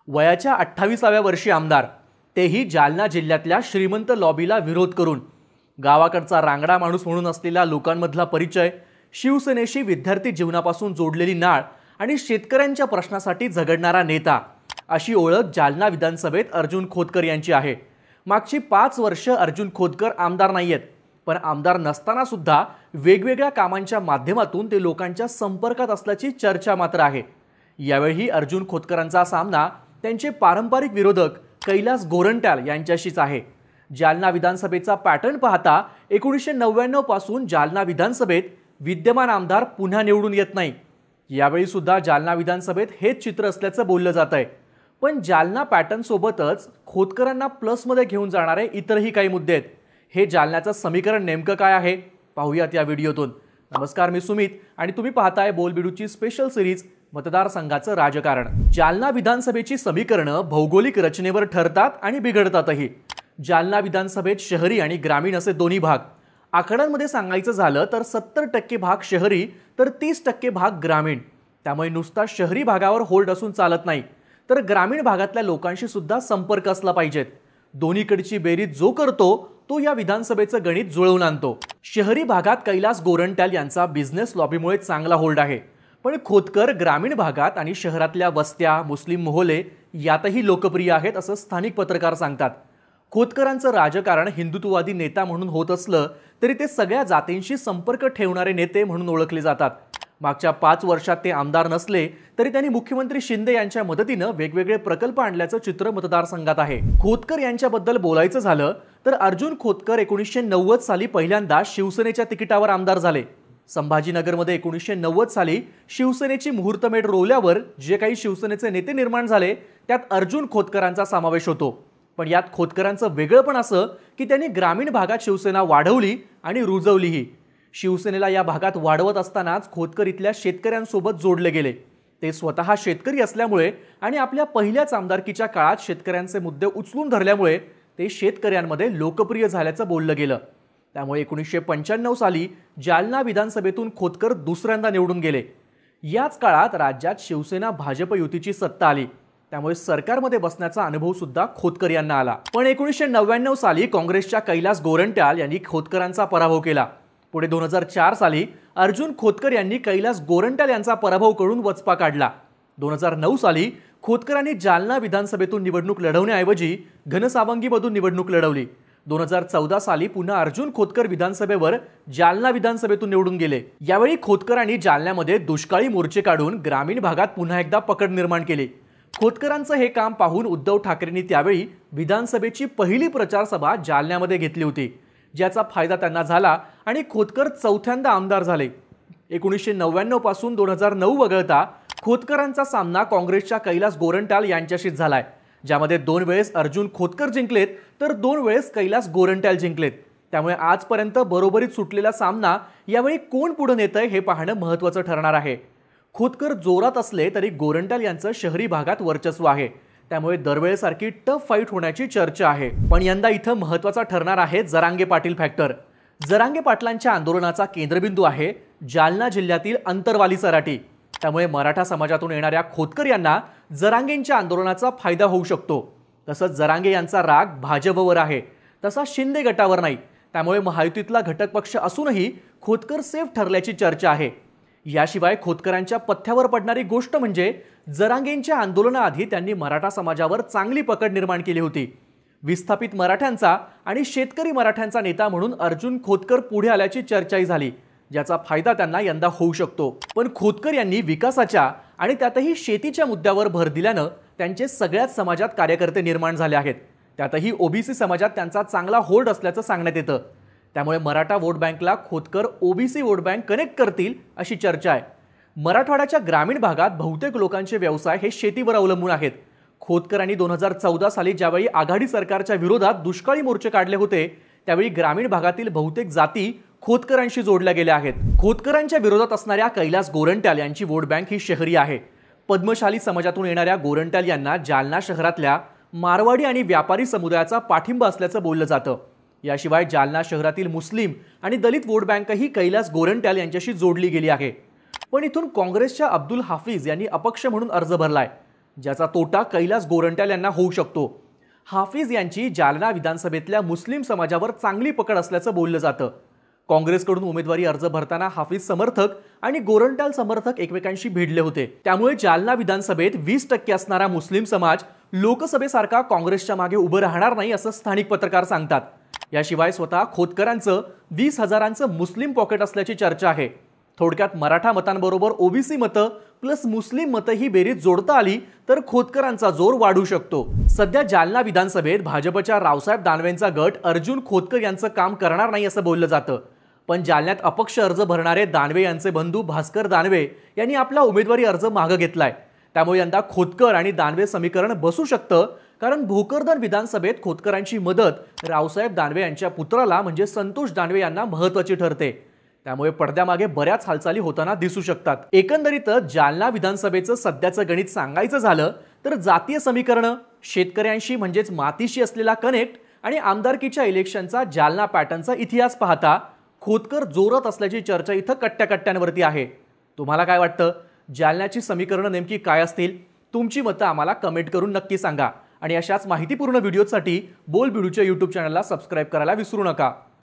वयाच्या 28व्या वर्षी आमदार, तेही जालना जिल्ह्यातल्या श्रीमंत लॉबीला विरोध करून। गावाकडचा रांगडा माणूस म्हणून असलेल्या लोकांमधला परिचय, शिवसेनेशी विद्यार्थी जीवनापासून जोडलेली नाळ आणि शेतकऱ्यांच्या प्रश्नासाठी झगडणारा नेता, अशी ओळख जालना विधानसभेत अर्जुन खोतकर यांची आहे। मागची 5 वर्ष अर्जुन खोतकर आमदार नाहीयेत, पण आमदार नसताना सुद्धा वेगवेगळ्या कामांच्या माध्यमातून ते लोकांच्या संपर्कात असल्याची चर्चा मात्र आहे। यावेळी अर्जुन खोतकरांचा सामना त्यांचे पारंपरिक विरोधक कैलास गोरंट्याल यांच्याशीच आहे। जालना विधानसभेचा पॅटर्न पाहता 1999 पासून जालना विधानसभेत विद्यमान आमदार पुन्हा निवडून येत नाही। यावेळी सुद्धा जालना विधानसभेत हेच चित्र असल्याचं बोललं जात आहे। पण जालना पॅटर्न सोबतच खोतकरांना प्लसमध्ये घेऊन जाणारे इतरही काही मुद्दे आहेत। हे जालन्याचं समीकरण नेमकं काय आहे पाहूयात या व्हिडिओतून। नमस्कार, मी सुमित आणि तुम्ही पाहताय बोलबिडूची स्पेशल सिरीज मतदारसंघाचं राजकारण। जालना विधानसभेची समीकरणं भौगोलिक रचनेवर ठरतात आणि बिघडतातही। जालना विधानसभेत शहरी आणि ग्रामीण असे दोन्ही भाग। आकड्यांमध्ये सांगायचं झालं तर 70% भाग शहरी तर 30% भाग ग्रामीण। त्यामुळे नुसता शहरी भागावर होल्ड असून चालत नाही, तर ग्रामीण भागातल्या लोकांशी सुद्धा संपर्क असला पाहिजेत। दोन्हीकडची बेरीज जो करतो तो या विधानसभेचं गणित जुळवून आणतो। शहरी भागात कैलास गोरंट्याल यांचा बिझनेस लॉबीमुळे चांगला होल्ड आहे, पण खोतकर ग्रामीण भागात आणि शहरातल्या वस्त्या, मुस्लिम मोहल्ले यातही लोकप्रिय आहेत असं स्थानिक पत्रकार सांगतात। खोतकरांचं राजकारण हिंदुत्ववादी नेता म्हणून होत असलं तरी ते सगळ्या जातींशी संपर्क ठेवणारे नेते म्हणून ओळखले जातात। मागच्या 5 वर्षात ते आमदार नसले तरी त्यांनी मुख्यमंत्री शिंदे यांच्या मदतीनं वेगवेगळे प्रकल्प आणल्याचं चित्र मतदारसंघात आहे। खोतकर यांच्याबद्दल बोलायचं झालं तर अर्जुन खोतकर 1990 साली पहिल्यांदा शिवसेनेच्या तिकिटावर आमदार झाले। संभाजीनगरमध्ये 1990 साली शिवसेनेची मुहूर्तमेढ रोवल्यावर जे काही शिवसेनेचे नेते निर्माण झाले त्यात अर्जुन खोतकरांचा समावेश होतो। पण यात खोतकरांचं वेगळंपण असं की त्यांनी ग्रामीण भागात शिवसेना वाढवली आणि रुजवलीही। शिवसेनेला या भागात वाढवत असतानाच खोतकर इथल्या शेतकऱ्यांसोबत जोडले गेले। ते स्वतः शेतकरी असल्यामुळे आणि आपल्या पहिल्याच आमदारकीच्या काळात शेतकऱ्यांचे मुद्दे उचलून धरल्यामुळे ते शेतकऱ्यांमध्ये लोकप्रिय झाल्याचं बोललं गेलं। त्यामुळे 1995 साली जालना विधानसभेतून खोतकर दुसऱ्यांदा निवडून गेले। याच काळात राज्यात शिवसेना भाजप युतीची सत्ता आली, त्यामुळे सरकारमध्ये बसण्याचा अनुभव सुद्धा खोतकर यांना आला। पण 1999 साली काँग्रेसच्या कैलास गोरंट्याल यांनी खोतकरांचा पराभव केला। पुढे 2004 साली अर्जुन खोतकर यांनी कैलास गोरंट्याल यांचा पराभव करून वचपा काढला। 2009 साली खोतकरांनी जालना विधानसभेतून निवडणूक लढवण्याऐवजी घनसावंगीमधून निवडणूक लढवली। 2014 साली पुन्हा अर्जुन खोतकर विधानसभेवर जालना विधानसभेतून निवडून गेले। यावेळी खोतकरांनी जालन्यामध्ये दुष्काळी मोर्चे काढून ग्रामीण भागात पुन्हा एकदा पकड निर्माण केली। खोतकरांचं हे काम पाहून उद्धव ठाकरेंनी त्यावेळी विधानसभेची पहिली प्रचार सभा जालन्यामध्ये घेतली होती, ज्याचा फायदा त्यांना झाला आणि खोतकर चौथ्यांदा आमदार झाले। 1999 पासून 2009 वगळता खोतकरांचा सामना काँग्रेसच्या कैलास गोरंट्याल यांच्याशीच झालाय, ज्यामध्ये 2 वेळेस अर्जुन खोतकर जिंकलेत तर 2 वेळेस कैलास गोरंट्याल जिंकलेत। त्यामुळे आजपर्यंत बरोबरीत सुटलेला सामना यावेळी कोण पुढे नेतंय हे पाहणं महत्त्वाचं ठरणार आहे। खोतकर जोरात असले तरी गोरंट्याल यांचं शहरी भागात वर्चस्व आहे, त्यामुळे दरवेळेसारखी टफ फाईट होण्याची चर्चा आहे। पण यंदा इथं महत्त्वाचा ठरणार आहे जरांगे पाटील फॅक्टर। जरांगे पाटलांच्या आंदोलनाचा केंद्रबिंदू आहे जालना जिल्ह्यातील अंतरवाली सराटी। त्यामुळे मराठा समाजातून येणाऱ्या खोतकर यांना जरांगेंच्या आंदोलनाचा फायदा होऊ शकतो। तसंच जरांगे यांचा राग भाजपवर आहे, तसा शिंदे गटावर नाही। त्यामुळे महायुतीतला घटक पक्ष असूनही खोतकर सेफ ठरल्याची चर्चा आहे। याशिवाय खोतकरांच्या पथ्यावर पडणारी गोष्ट म्हणजे जरांगेंच्या आंदोलनाआधी त्यांनी मराठा समाजावर चांगली पकड निर्माण केली होती। विस्थापित मराठ्यांचा आणि शेतकरी मराठ्यांचा नेता म्हणून अर्जुन खोतकर पुढे आल्याची चर्चाही झाली, ज्याचा फायदा त्यांना यंदा होऊ शकतो। पण खोतकर यांनी विकासाच्या आणि त्यातही शेतीच्या मुद्द्यावर भर दिल्यानं त्यांचे सगळ्याच समाजात कार्यकर्ते निर्माण झाले आहेत। त्यातही ओबीसी समाजात त्यांचा चांगला होल्ड असल्याचं सांगण्यात येतं। त्यामुळे मराठा वोट बँकला Khotkar OBC vote bank connect करतील अशी चर्चा आहे। मराठवाड्याच्या ग्रामीण भागात बहुतेक लोकांचे व्यवसाय हे शेतीवर अवलंबून आहेत। खोतकरांनी 2014 साली ज्यावेळी आघाडी सरकारच्या विरोधात दुष्काळी मोर्चे काढले होते, त्यावेळी ग्रामीण भागातील बहुतेक जाती खोतकरांशी जोडल्या गेल्या आहेत। खोतकरांच्या विरोधात असणाऱ्या कैलास गोरंट्याल यांची वोट बँक ही शहरी आहे। पद्मशाली समाजातून येणाऱ्या गोरंट्याल यांना जालना शहरातल्या मारवाडी आणि व्यापारी समुदायाचा पाठिंबा असल्याचं बोललं जातं। याशिवाय जालना शहरातील मुस्लिम आणि दलित वोट बँकही कैलास गोरंट्याल यांच्याशी जोडली गेली आहे। पण इथून काँग्रेसच्या अब्दुल हाफिज यांनी अपक्ष म्हणून अर्ज भरलाय। ज्याचा तोटा कैलास गोरंट्याल यांना होऊ शकतो. हाफिज यांची जालना विधानसभेतल्या मुस्लिम समाजावर चांगली पकड असल्याचं बोललं जातं. काँग्रेसकडून उमेदवारी अर्ज भरताना हाफिज समर्थक आणि गोरंट्याल समर्थक एकमेकांशी भिडले होते. त्यामुळे जालना विधानसभेत 20% असणारा मुस्लिम समाज लोकसभेसारखा काँग्रेसच्या मागे उभं राहणार नाही असं स्थानिक पत्रकार सांगतात. याशिवाय स्वतः खोतकरांचं 20,000चं मुस्लिम पॉकेट असल्याची चर्चा आहे. थोडक्यात मराठा मतांबरोबर ओबीसी मतं प्लस मुस्लिम मतं ही बेरीज जोडता आली तर खोतकरांचा जोर वाढू शकतो. सध्या जालना विधानसभेत भाजपच्या रावसाहेब दानवेंचा गट अर्जुन खोतकर यांचं काम करणार नाही असं बोललं जातं. पण जालन्यात अपक्ष अर्ज भरणारे दानवे यांचे बंधू भास्कर दानवे यांनी आपला उमेदवारी अर्ज मागे घेतलाय. त्यामुळे यंदा खोतकर आणि दानवे समीकरण बसू शकतं, कारण भोकरदन विधानसभेत खोतकरांची मदत रावसाहेब दानवे यांच्या पुत्राला म्हणजे संतोष दानवे यांना महत्त्वाची ठरते. त्यामुळे पडद्यामागे बऱ्याच हालचाली होताना दिसू शकतात. एकंदरीतच जालना विधानसभेचं सध्याचं गणित सांगायचं झालं तर जातीय समीकरणं, शेतकऱ्यांशी म्हणजेच मातीशी असलेला कनेक्ट आणि आमदारकीच्या इलेक्शनचा जालना पॅटर्नचा इतिहास पाहता खोतकर जोरात असल्याची चर्चा इथं कट्ट्याकट्ट्यांवरती आहे. तुम्हाला काय वाटतं? जालन्याची समीकरणं नेमकी काय असतील? तुमची मतं आम्हाला कमेंट करून नक्की सांगा आणि अशाच माहितीपूर्ण व्हिडिओसाठी बोल बिडूच्या YouTube चॅनलला सबस्क्राईब करायला विसरू नका.